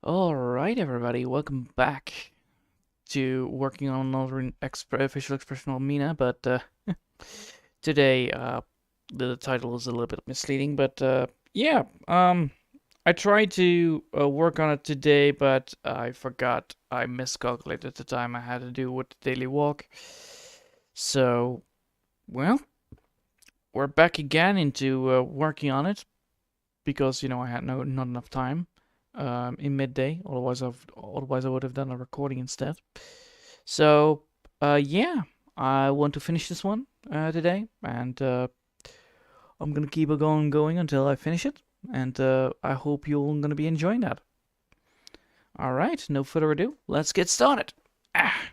Alright, everybody, welcome back to working on another facial expression of Mina, but today the title is a little bit misleading, but yeah, I tried to work on it today, but I forgot. I miscalculated the time I had to do with the daily walk. So, well, we're back again into working on it because I had not enough time in midday. Otherwise I would have done a recording instead. So yeah, I want to finish this one today, and I'm gonna keep it going until I finish it, and I hope you're gonna be enjoying that. All right, no further ado, let's get started. Ah.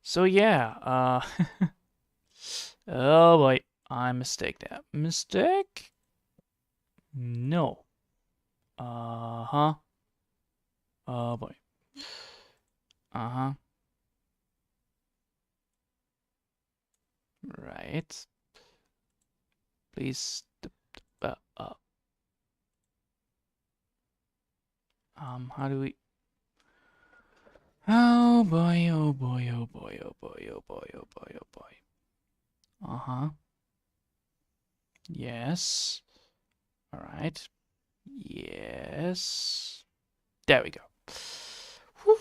So yeah, oh boy, I mistake that. Mistake? No. Uh-huh. Oh boy. Uh-huh. Right. Please. How do we? Oh boy, oh boy, oh boy, oh boy, oh boy, oh boy, oh boy. Uh-huh. Yes. All right. Yes. There we go. Whew.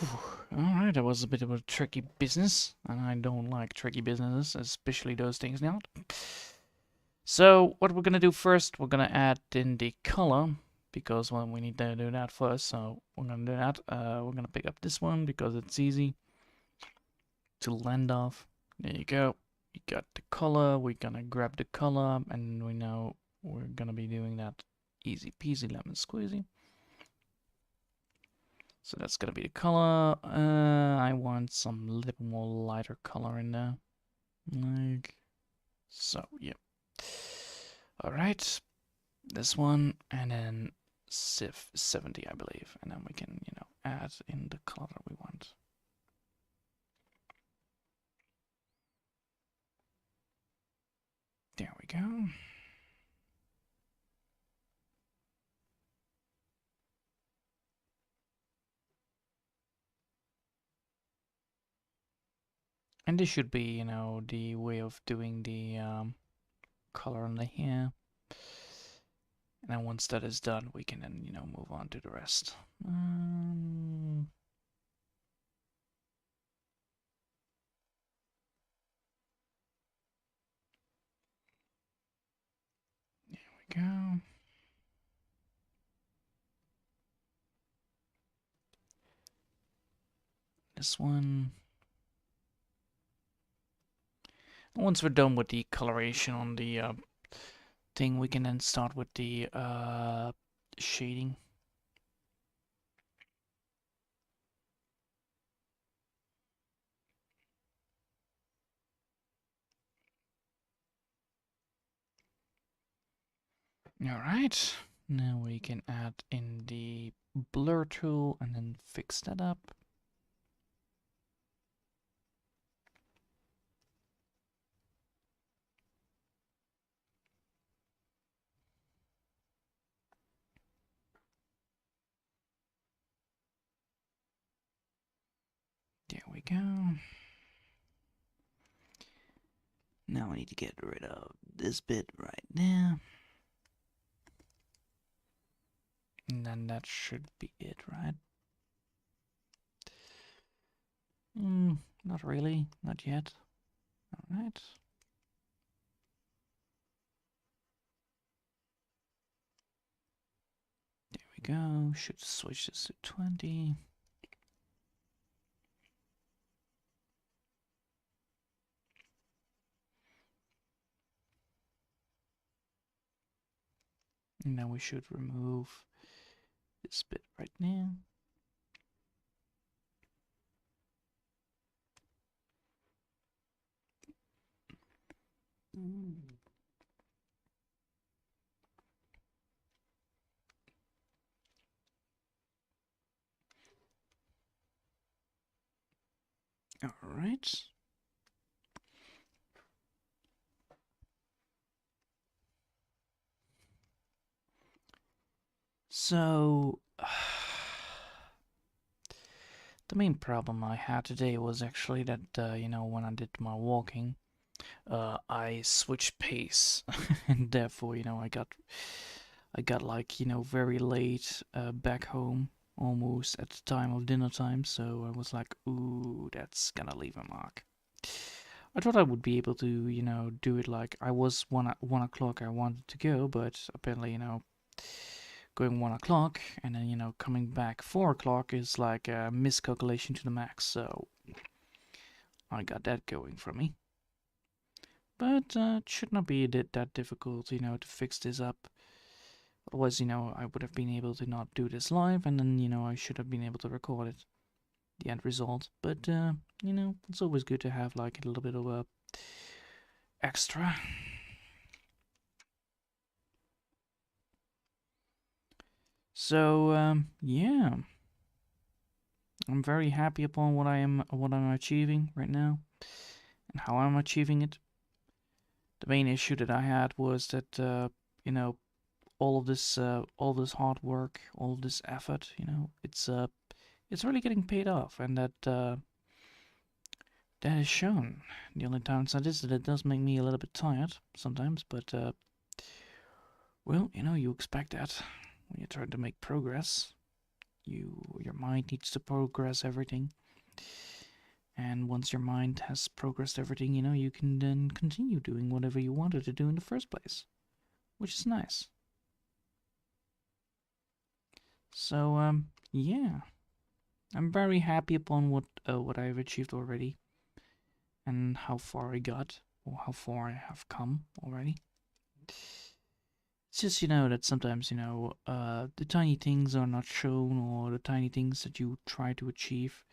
All right, that was a bit of a tricky business, and I don't like tricky businesses, especially those things now. So what we're gonna do first, we're gonna add in the color because well, we need to do that first. So we're gonna do that. We're gonna pick up this one because it's easy to land off. There you go. You got the color. We're gonna grab the color, and we know we're gonna be doing that easy peasy lemon squeezy. So that's gonna be the color. I want some little more lighter color in there, like so. Yep. All right, this one, and then Civ 70, I believe, and then we can add in the color we want. There we go. And this should be, the way of doing the color on the hair. And then once that is done, we can then, move on to the rest. There we go. This one. Once we're done with the coloration on the thing, we can then start with the shading. Alright, now we can add in the blur tool and then fix that up. There we go. Now I need to get rid of this bit right now. And then that should be it, right? Not really, not yet. Alright. There we go. Should switch this to 20. And now we should remove this bit right now. All right. So, the main problem I had today was actually that, when I did my walking, I switched pace, and therefore, I got like, very late, back home, almost at the time of dinner time, so I was like, ooh, that's gonna leave a mark. I thought I would be able to, do it like I was 1 o'clock I wanted to go, but apparently, going 1 o'clock and then coming back 4 o'clock is like a miscalculation to the max. So I got that going for me, but it should not be that difficult, to fix this up. Otherwise, I would have been able to not do this live, and then I should have been able to record it, the end result. But it's always good to have like a little bit of a extra. So yeah, I'm very happy upon what I'm achieving right now and how I'm achieving it. The main issue that I had was that you know all this hard work, all of this effort, it's really getting paid off, and that is shown. The only downside is that it does make me a little bit tired sometimes, but well, you expect that when you're trying to make progress. Your mind needs to progress everything, and once your mind has progressed everything, you can then continue doing whatever you wanted to do in the first place, which is nice. So yeah, I'm very happy upon what I've achieved already, and how far I got, or how far I have come already. It's just that sometimes the tiny things are not shown, or the tiny things that you try to achieve,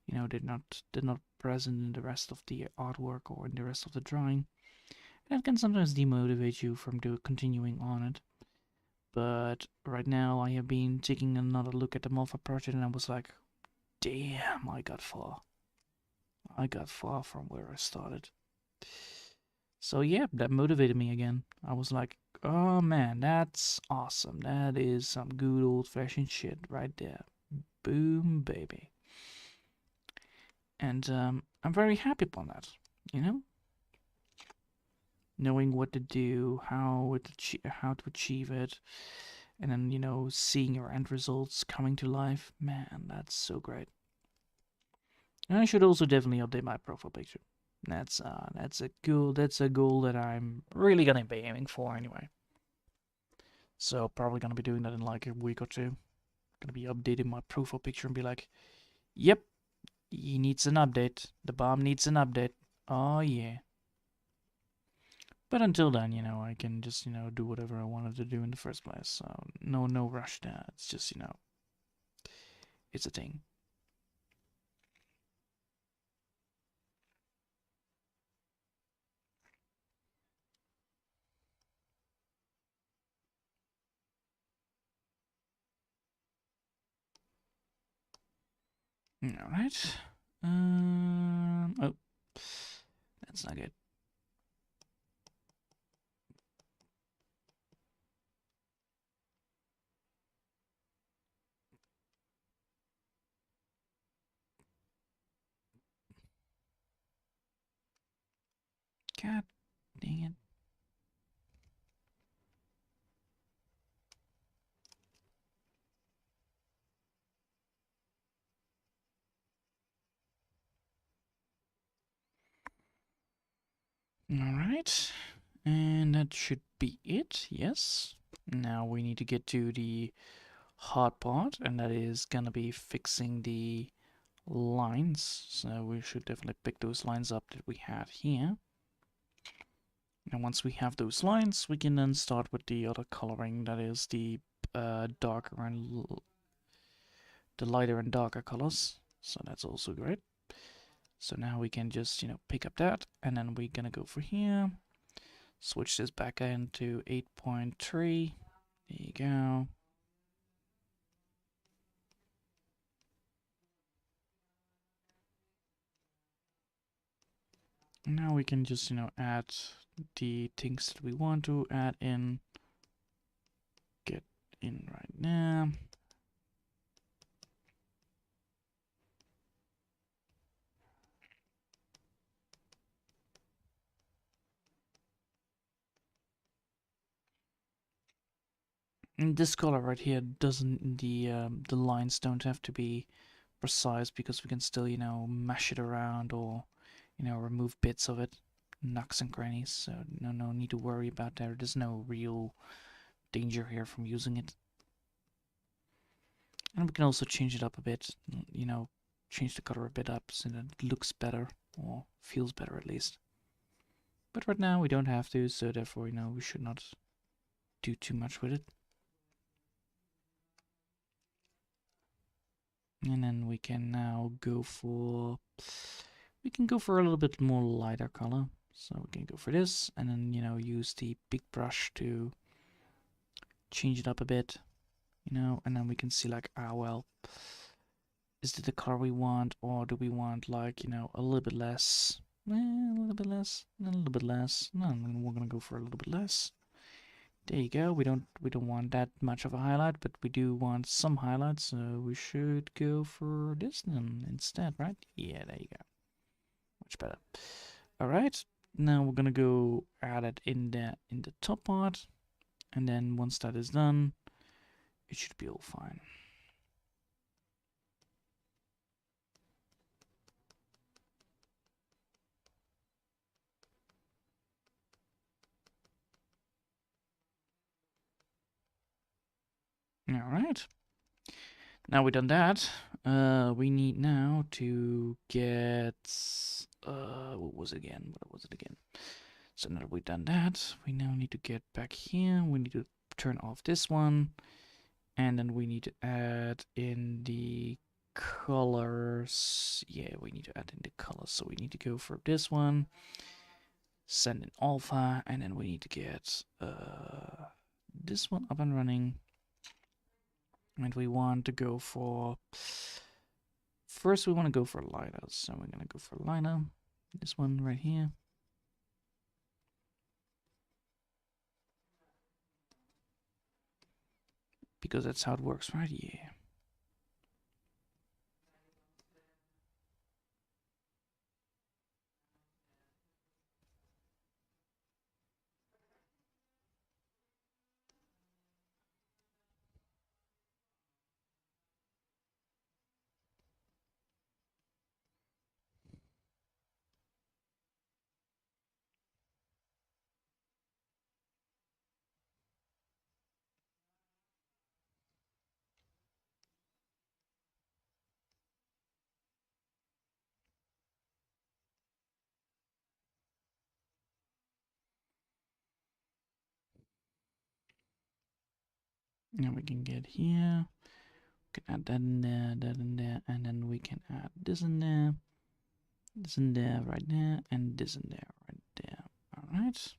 they're not present in the rest of the artwork or in the rest of the drawing. And that can sometimes demotivate you from continuing on it. But right now I have been taking another look at the Malfa project, and I was like, damn, I got far. I got far from where I started. So yeah, that motivated me again. I was like, oh man, that's awesome. That is some good old-fashioned shit right there. Boom, baby. And I'm very happy upon that, you know? Knowing what to do, how to achieve it, and then, seeing your end results coming to life. Man, that's so great. And I should also definitely update my profile picture. That's a goal that I'm really gonna be aiming for anyway. So probably gonna be doing that in like a week or two. Gonna be updating my profile picture and be like, yep, he needs an update. The bomb needs an update. Oh yeah. But until then, I can just, do whatever I wanted to do in the first place. So no rush there. It's just, it's a thing. All right. Oh, that's not good. God dang it. All right. And that should be it. Yes. Now we need to get to the hard part, and that is gonna be fixing the lines. So we should definitely pick those lines up that we had here. And once we have those lines, we can then start with the other coloring, that is the darker and the lighter and darker colors. So that's also great. So now we can just, pick up that, and then we're gonna go for here, switch this back into 8.3. There you go. Now we can just, add the things that we want to add in, get in right there. And this color right here doesn't, the lines don't have to be precise because we can still, mash it around or, remove bits of it, nooks and crannies. So no need to worry about that. There's no real danger here from using it. And we can also change it up a bit, change the color a bit up so that it looks better or feels better at least. But right now we don't have to, so therefore, we should not do too much with it. And then we can now go for, a little bit more lighter color. So we can go for this and then, use the big brush to change it up a bit, and then we can see like, well, is it the color we want, or do we want like, a little bit less? A little bit less, a little bit less. No, we're gonna go for a little bit less. There you go. We don't want that much of a highlight, but we do want some highlights, so we should go for this then instead, right? Yeah, there you go. Much better. All right. Now we're gonna go add it in the top part, and then once that is done, it should be all fine. All right. Now we've done that, we need now to get, what was it again? So now that we've done that, we now need to get back here. We need to turn off this one, and then we need to add in the colors. Yeah, we need to add in the colors. So we need to go for this one, send in alpha, and then we need to get this one up and running. And we want to go for, first we want to go for liner. So we're going to go for liner, this one right here. Because that's how it works, right? Yeah. Now we can get here. We can add that in there, and then we can add this in there, this in there, right there, and this in there, right there. All right.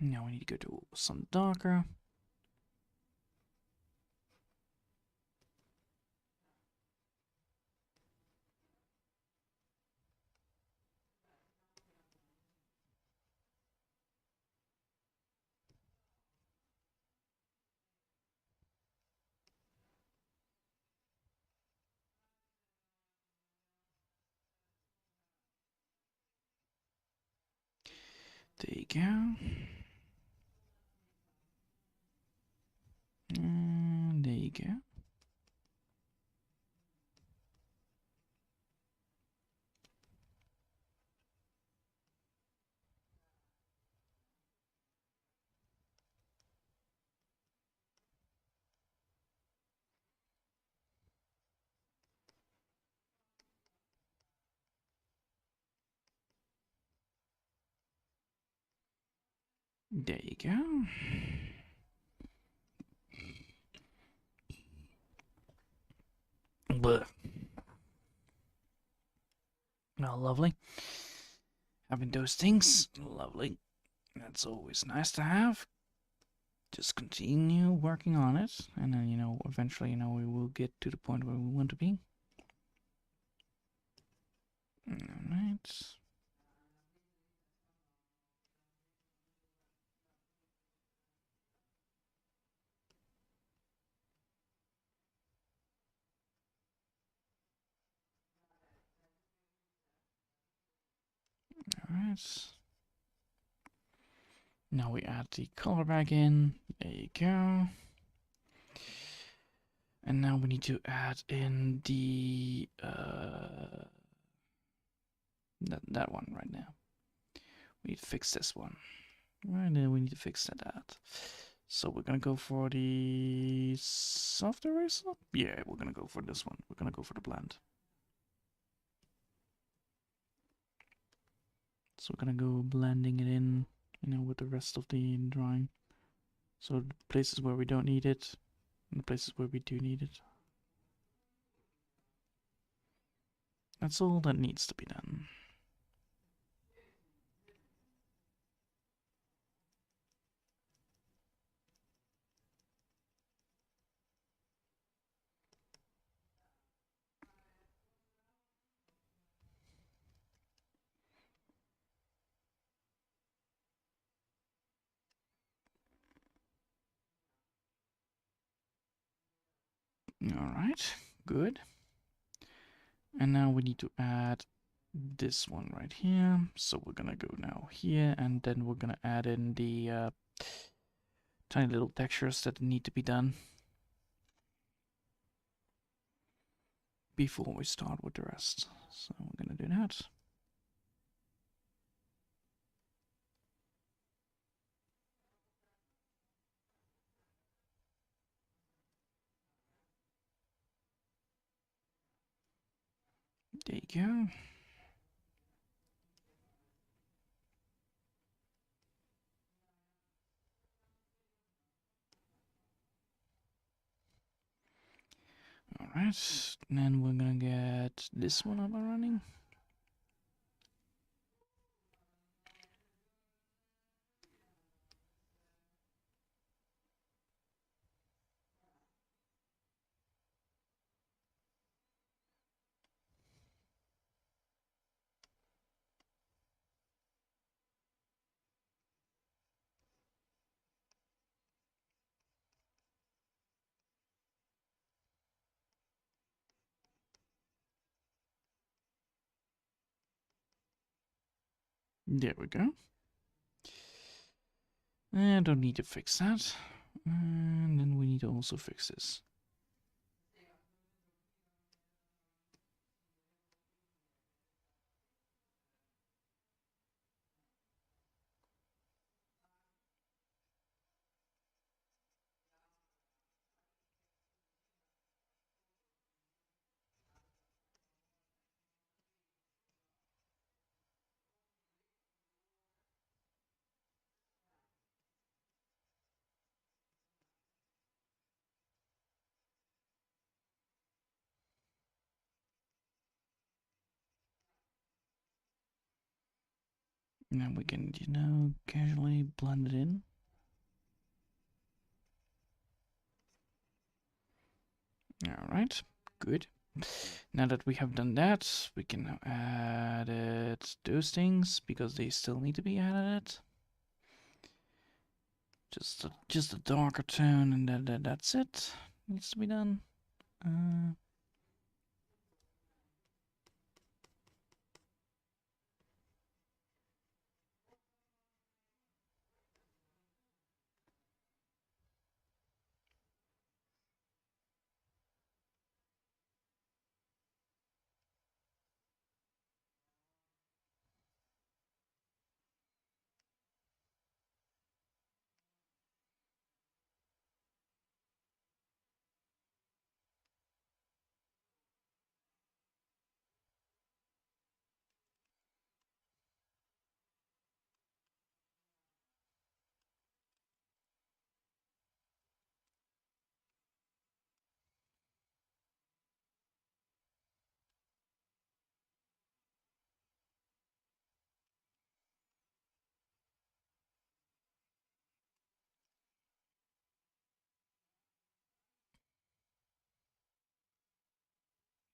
Now we need to go to some darker. There you go. And there you go. There you go. But oh, lovely. Having those things, lovely. That's always nice to have. Just continue working on it, and then, eventually, we will get to the point where we want to be. Alright. Alright. Now we add the color back in. There you go. And now we need to add in the that one right now. We need to fix this one. Right, then we need to fix that. So we're gonna go for the soft eraser? Yeah, we're gonna go for this one. We're gonna go for the blend. So we're gonna go blending it in, with the rest of the drawing. So the places where we don't need it, and the places where we do need it. That's all that needs to be done. Alright, good. And now we need to add this one right here. So we're gonna go now here, and then we're gonna add in the tiny little textures that need to be done before we start with the rest. So we're gonna do that. There you go. Alright, then we're gonna get this one up and running. There we go. I don't need to fix that. And then we need to also fix this. Now we can, casually blend it in. Alright, good. Now that we have done that, we can now add those things because they still need to be added. Just a darker tone, and that's it. Needs to be done.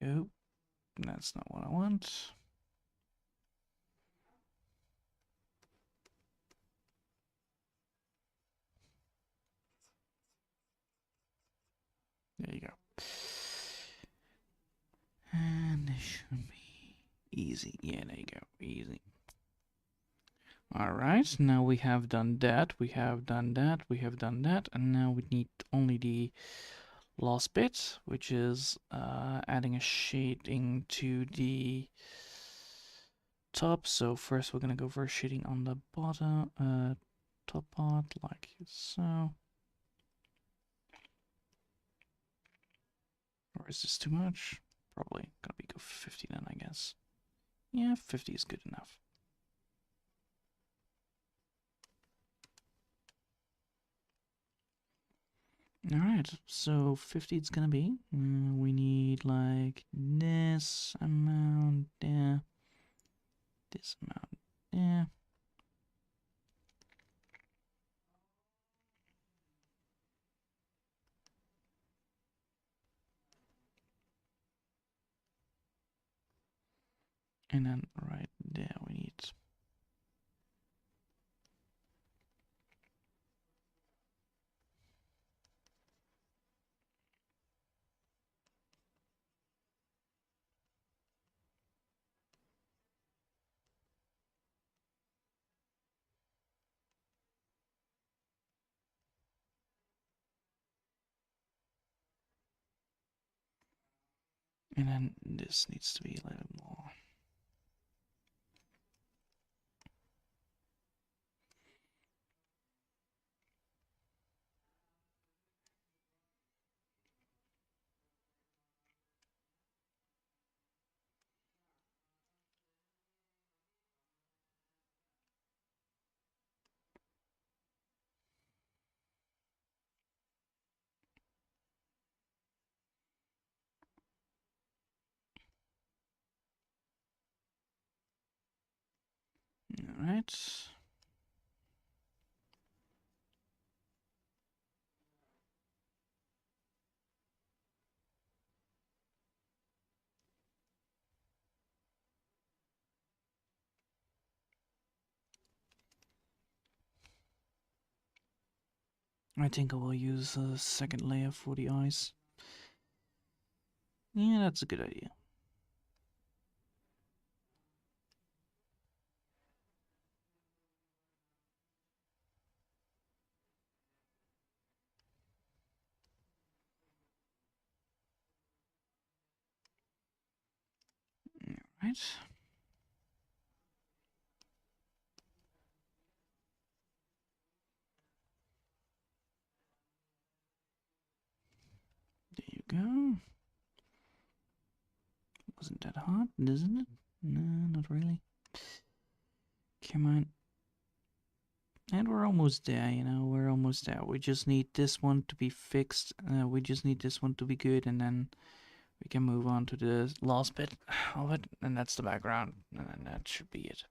Oh, that's not what I want. There you go. And this should be easy. Yeah, there you go. Easy. Alright, now we have done that, we have done that, we have done that, and now we need only the last bit, which is adding a shading to the top. So first we're gonna go for a shading on the bottom, top part, like so. Or is this too much? Probably gonna be go 50 then, I guess. Yeah, 50 is good enough. Alright, so 50 it's gonna be. We need like this amount there, this amount there. And then right there we need. And then this needs to be a little more. Alright. I think I will use a second layer for the eyes. Yeah, that's a good idea. Alright. There you go. Wasn't that hard, isn't it? No, not really. Come on. And we're almost there, you know, we're almost there. We just need this one to be fixed. We just need this one to be good, and then we can move on to the last bit of it, and that's the background, and then that should be it.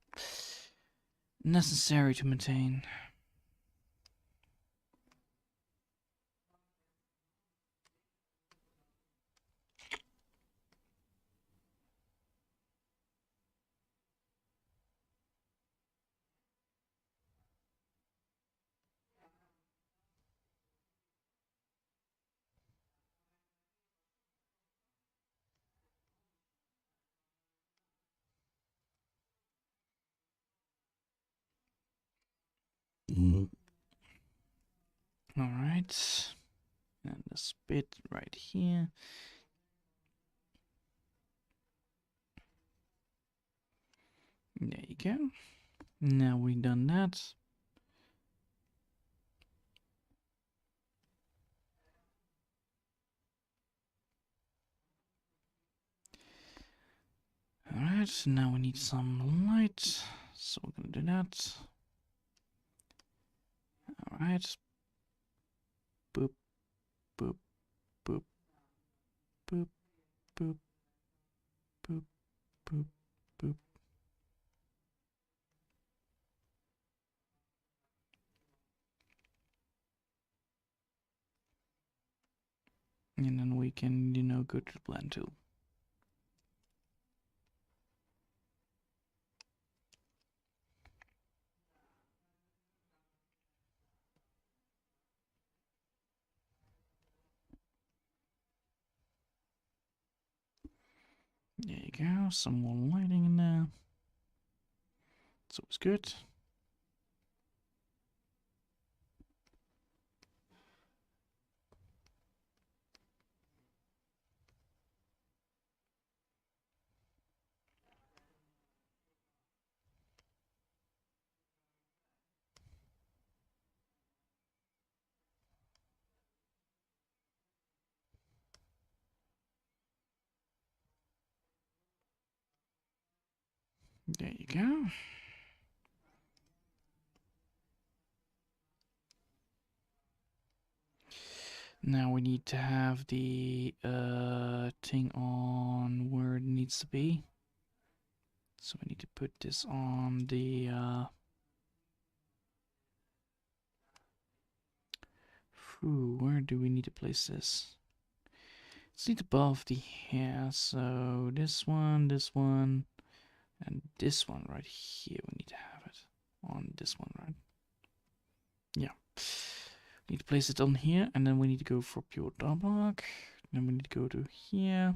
Necessary to maintain. Alright. And this bit right here. There you go. Now we've done that. Alright, so now we need some light. So we're gonna do that. Alright. Boop, boop, boop, boop, boop, boop, boop, boop. And then we can, you know, go to the blend tool. There you go, some more lighting in there. So it's good. There you go. Now we need to have the thing on where it needs to be. So we need to put this on the where do we need to place this? It's need above the hair, so this one, and this one right here. We need to have it on this one, right? Yeah. Need to place it on here, and then we need to go for pure dot block. Then we need to go to here.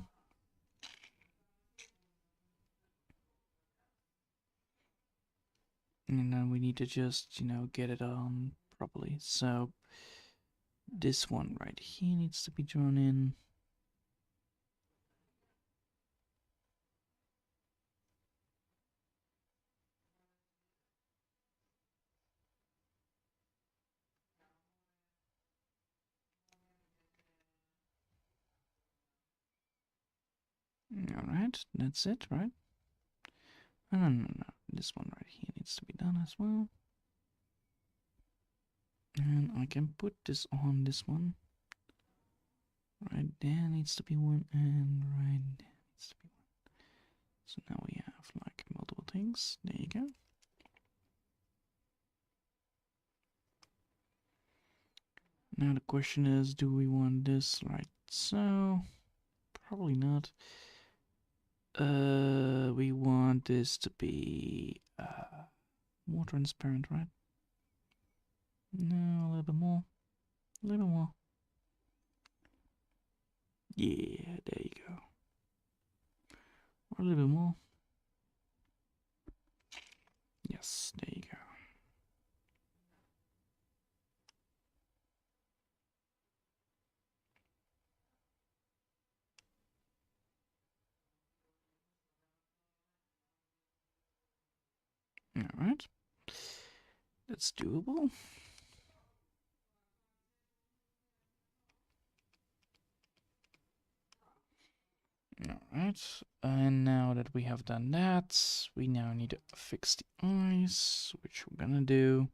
And then we need to just, get it on properly. So this one right here needs to be drawn in. Alright, that's it, right? No. This one right here needs to be done as well. And I can put this on this one. Right there needs to be one, and right there needs to be one. So now we have like multiple things. There you go. Now the question is, do we want this like so? Probably not. We want this to be more transparent, right? No, a little bit more. A little bit more. Yeah, there you go. Or a little bit more. Yes, there you go. Alright. That's doable. Alright, and now that we have done that, we now need to fix the eyes, which we're gonna do.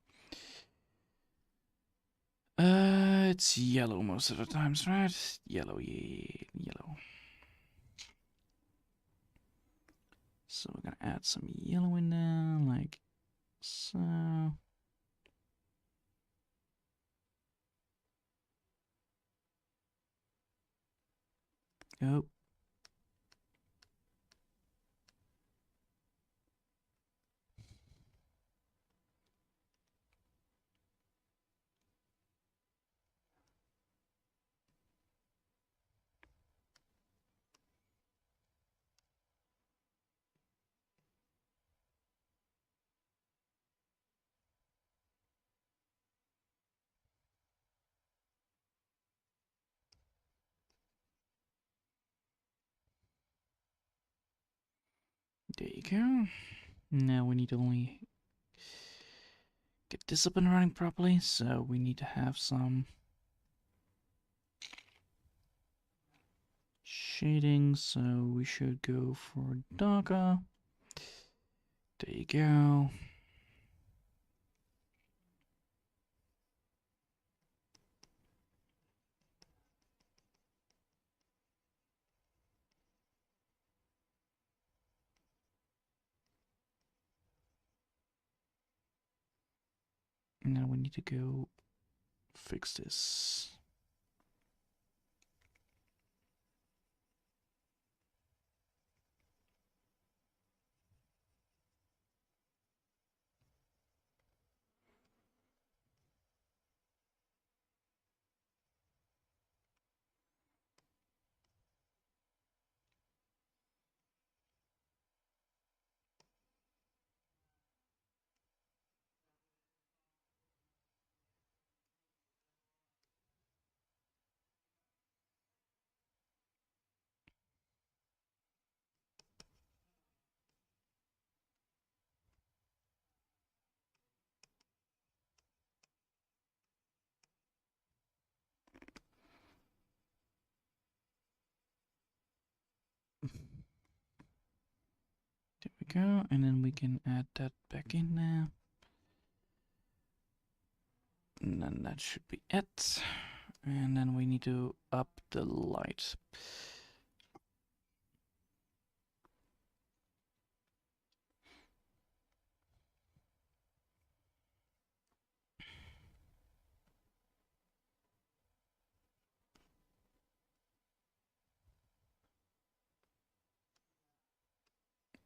It's yellow most of the times, right? Yellow, yeah, yellow. So we're gonna add some yellow in there, like so. Oh. There you go. Now we need to only get this up and running properly, so we need to have some shading, so we should go for darker. There you go. Now we need to go fix this. go, and then we can add that back in there. And then that should be it. And then we need to up the light.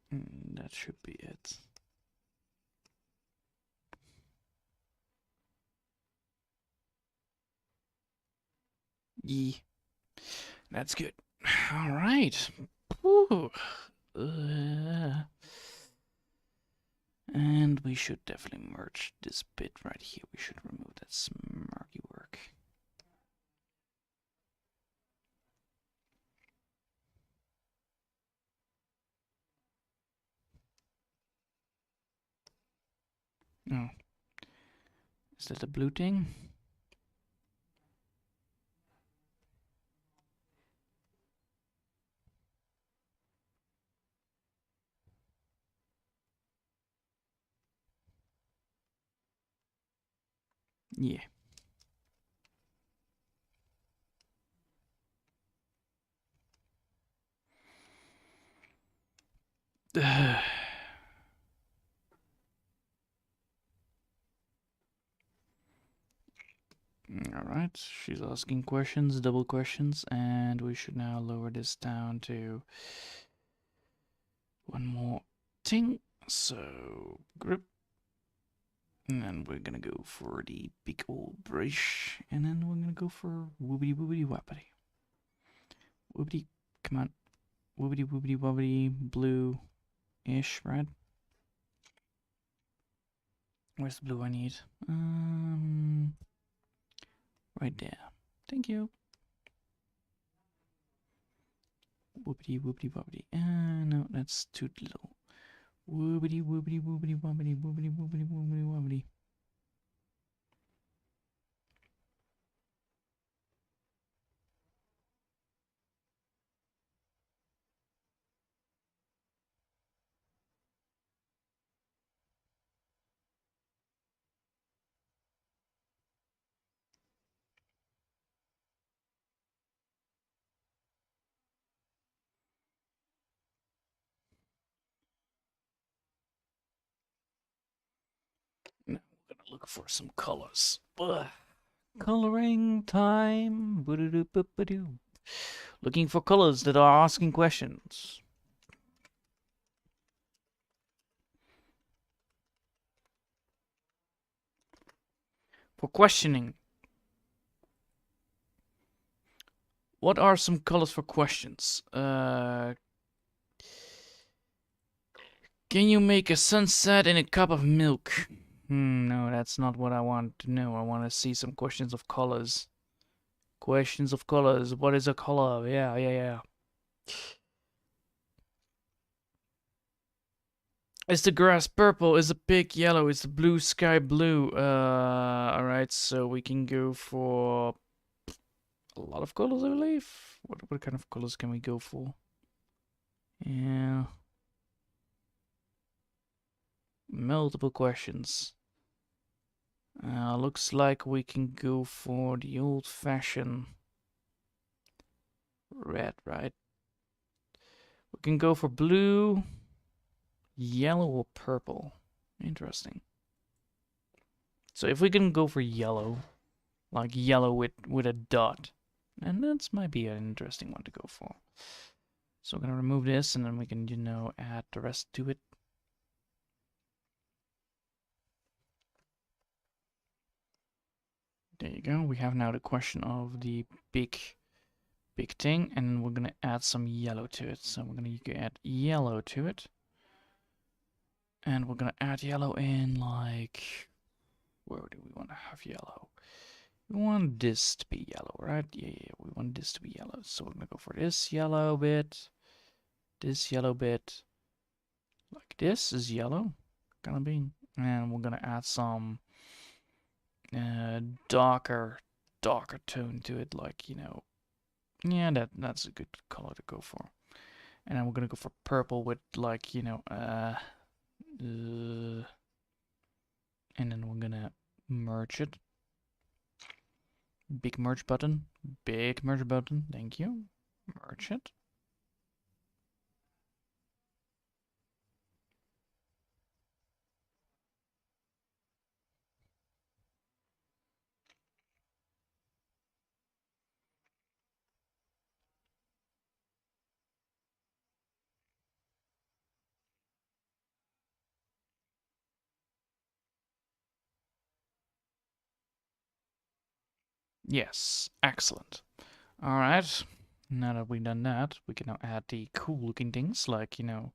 And that should be it. Yeah, that's good. All right. Whew. And we should definitely merge this bit right here. We should remove that smarky work. Oh. Is that the blue thing? Yeah. Alright, she's asking questions, double questions, and we should now lower this down to one more thing. So, grip. And then we're gonna go for the big old brush, and then we're gonna go for woobity woobity wobbity. Woobity, come on. Woobity woobity wobbity, blue-ish, right? Where's the blue I need? Right there. Thank you. Woobity woobity wobbity. No, that's too little. Woobity woobity woobity wobbity woobity woobity woobity wobbity. Now we're gonna look for some colors. Ugh. Coloring time. Looking for colors that are asking questions. For questioning. What are some colors for questions? Can you make a sunset in a cup of milk? No, that's not what I want to know. I want to see some questions of colors. Questions of colors. What is a color? Yeah. Is the grass purple? Is the pig yellow? Is the blue sky blue? Alright, so we can go for a lot of colors, I believe. What kind of colors can we go for? Yeah. Multiple questions. Looks like we can go for the old-fashioned red, right? We can go for blue, yellow, or purple. Interesting. So if we can go for yellow, like yellow with a dot, and that might be an interesting one to go for. So we're gonna remove this, and then we can, add the rest to it. There you go. We have now the question of the big thing, and we're gonna add some yellow to it. So we're gonna add yellow to it, and we're gonna add yellow in like, where do we want to have yellow? We want this to be yellow, right? Yeah, we want this to be yellow. So we're gonna go for this yellow bit, like this is yellow, gonna be, and we're gonna add some darker tone to it, like, yeah, that's a good color to go for. And then we're gonna go for purple with like, and then we're gonna merge it. Big merge button. Big merge button. Thank you. Merge it. Yes, excellent. Alright, now that we've done that, we can now add the cool looking things like, pink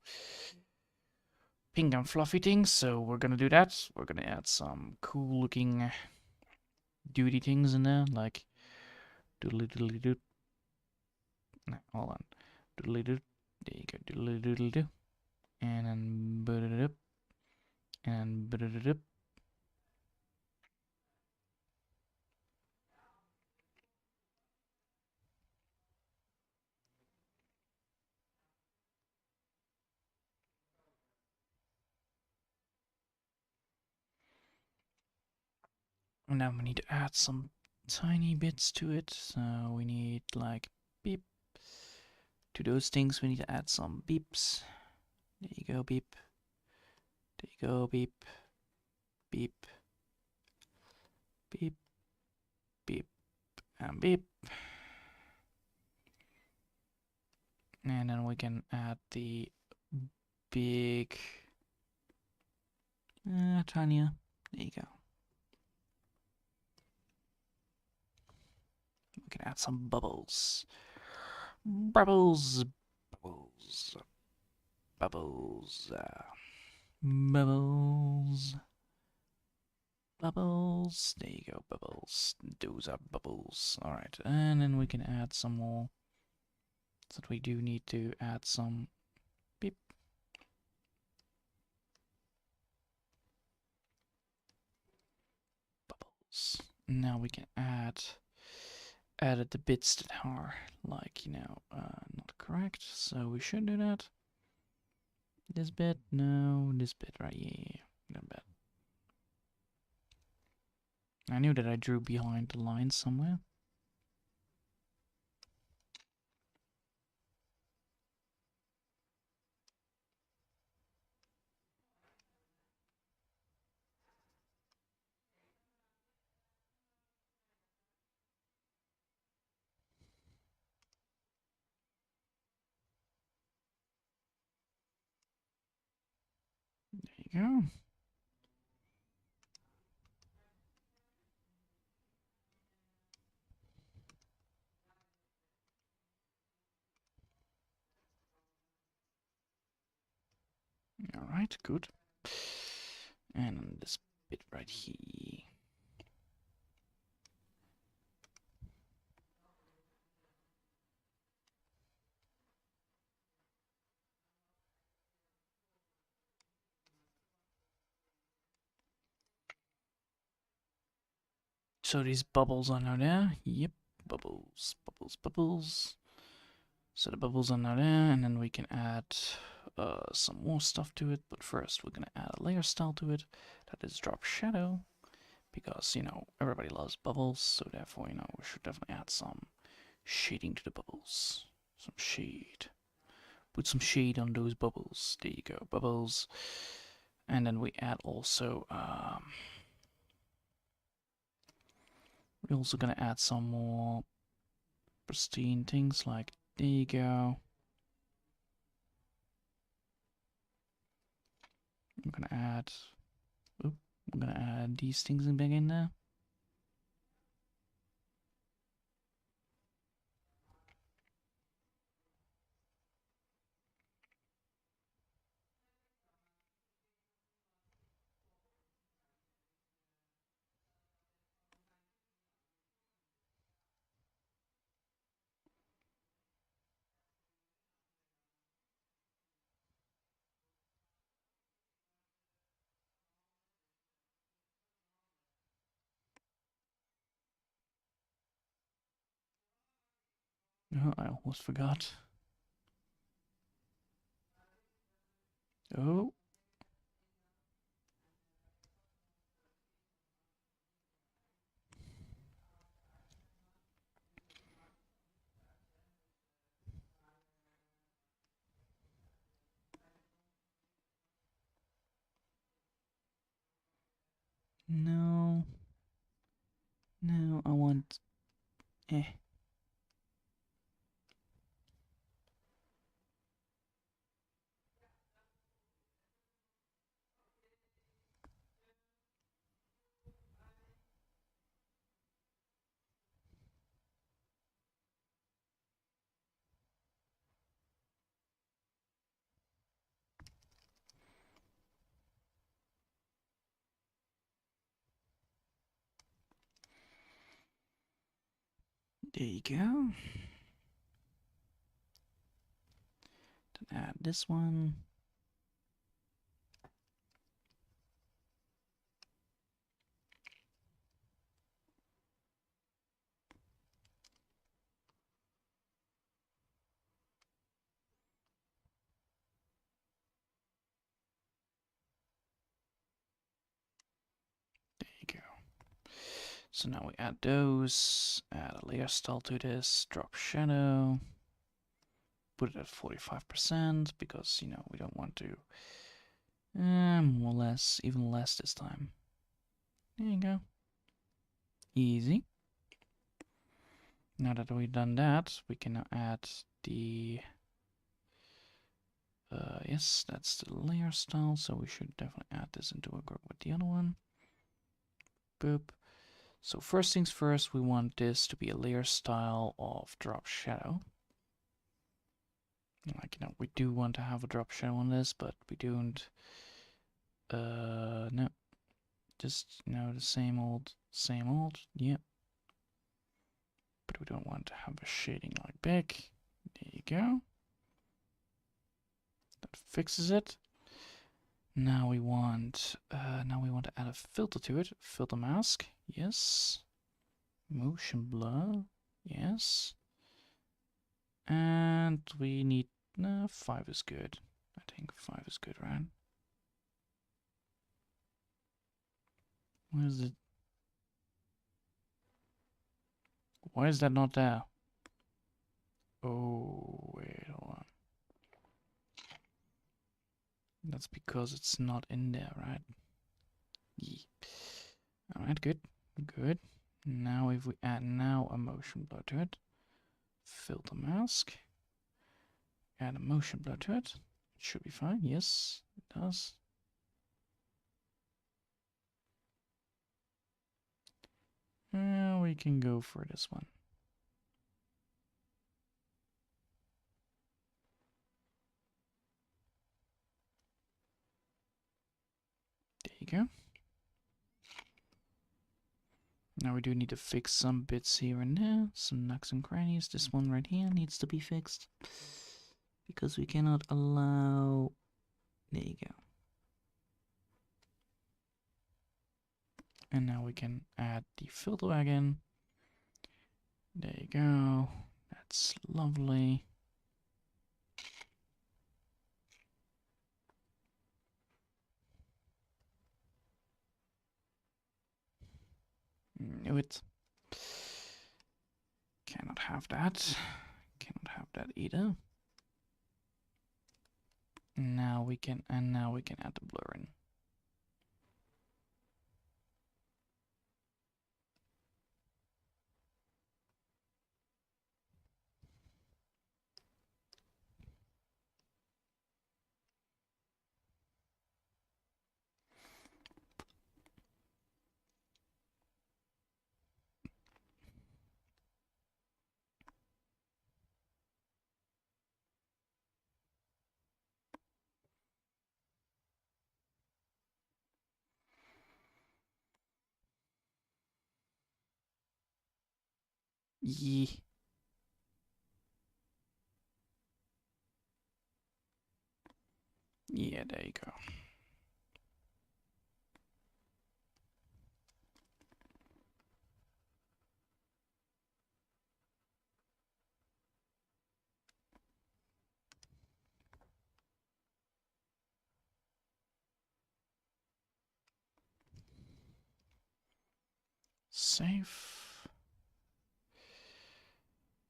and fluffy things. So we're gonna do that. We're gonna add some cool looking duty things in there, like doodly doodly doo. No, hold on. Doodly doo. There you go. Doodly doodly doo. And then put it up. And put it up. And now we need to add some tiny bits to it. So we need like beep. To those things we need to add some beeps. There you go, beep. There you go, beep. Beep. Beep. Beep. And beep. And then we can add the big tinier. There you go. We can add some bubbles. Bubbles. Bubbles. Bubbles. Bubbles. Bubbles. There you go, bubbles. Those are bubbles. Alright, and then we can add some more. So we do need to add some beep. Bubbles. Now we can added the bits that are like, not correct. So we should do that. This bit, no, this bit, right? Yeah. That bit. I knew that I drew behind the line somewhere. There you go. Alright, good. And this bit right here. So these bubbles are now there. Yep, bubbles, bubbles, bubbles. So the bubbles are now there, and then we can add some more stuff to it. But first, we're gonna add a layer style to it. That is drop shadow, because everybody loves bubbles. So therefore, we should definitely add some shading to the bubbles. Some shade. Put some shade on those bubbles. There you go, bubbles. And then we add also. We're also gonna add some more pristine things like there you go. I'm gonna add. Oop, I'm gonna add these things back in there. Oh, I almost forgot. Oh. No. No, I want... Eh. There you go. Then add this one. There you go. So now we add those, add a layer style to this, drop shadow, put it at 45% because, you know, we don't want to, more or less, even less this time. There you go. Easy. Now that we've done that, we can now add the, yes, that's the layer style, so we should definitely add this into a group with the other one. Boop. So first things first, we want this to be a layer style of drop shadow. Like, you know, we do want to have a drop shadow on this, but we don't, no, just, you know, the same old, yep. But we don't want to have a shading like back. There you go. That fixes it. Now we want to add a filter to it. Filter mask, yes. Motion blur, yes. And we need, 5 is good. I think 5 is good, right? Where is it? Why is that not there? Oh, wait, hold on. That's because it's not in there, right? Yeah. Alright, good. Good. Now if we add now a motion blur to it, filter mask, add a motion blur to it, it should be fine. Yes, it does. We can go for this one. There you go. Now we do need to fix some bits here and there, some nooks and crannies. This one right here needs to be fixed because we cannot allow... There you go. And now we can add the filter wagon. There you go. That's lovely. Knew it. Cannot have that. Cannot have that either. Now we can add the blur in. Yeah. Yeah, there you go. Save.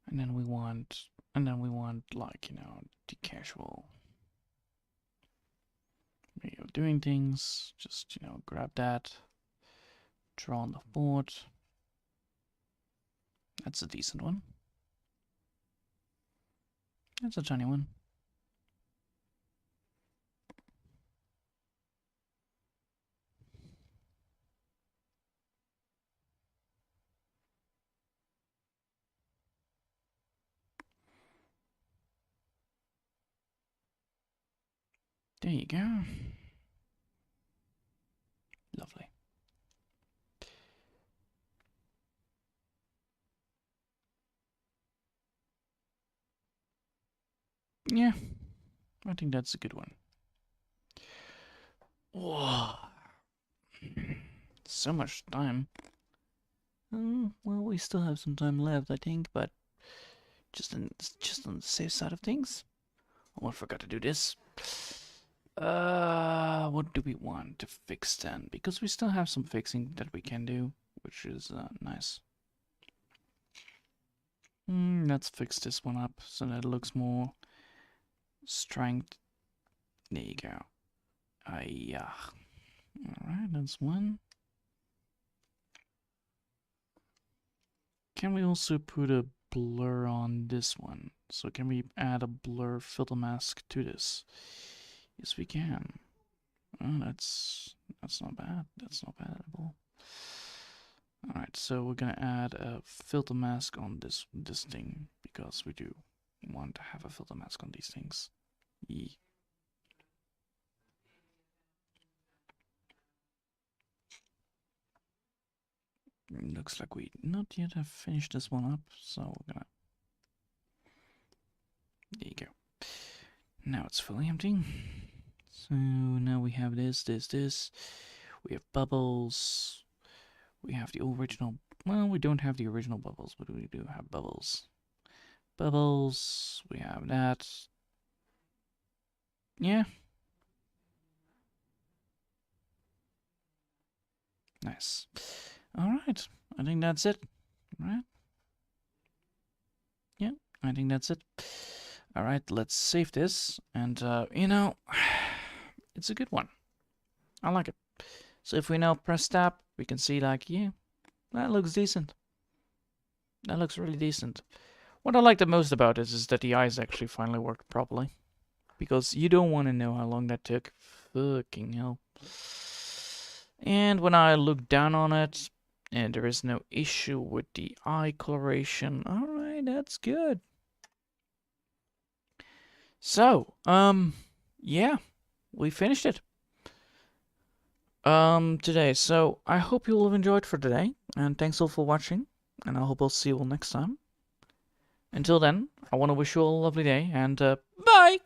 And then we want like, you know, the casual way of doing things. Just, you know, grab that, draw on the board. That's a decent one. That's a tiny one. There you go. Lovely. Yeah, I think that's a good one. Whoa. So much time. Well, we still have some time left, I think, but just on the safe side of things. Oh, I forgot to do this. What do we want to fix then? Because we still have some fixing that we can do, which is nice. Let's fix this one up so that it looks more strength. There you go. Yeah. Alright, that's one. Can we also put a blur on this one? So can we add a blur filter mask to this? Yes, we can. Oh, that's not bad. That's not bad at all. Alright, so we're gonna add a filter mask on this thing because we do want to have a filter mask on these things. Yee. Looks like we not yet have finished this one up, so we're gonna. There you go. Now it's fully empty. So now we have this. We have bubbles. We have the original. Well, we don't have the original bubbles, but we do have bubbles. Bubbles. We have that. Yeah. Nice. Alright. I think that's it. Alright. Yeah, I think that's it. Alright, let's save this. And, you know, it's a good one. I like it. So if we now press tab, we can see, like, yeah, that looks decent. That looks really decent. What I like the most about this is that the eyes actually finally worked properly. Because you don't want to know how long that took. Fucking hell. And when I look down on it, and there is no issue with the eye coloration. Alright, that's good. So, yeah, we finished it. Today. So, I hope you all have enjoyed for today. And thanks all for watching. And I hope I'll see you all next time. Until then, I want to wish you all a lovely day. And, bye!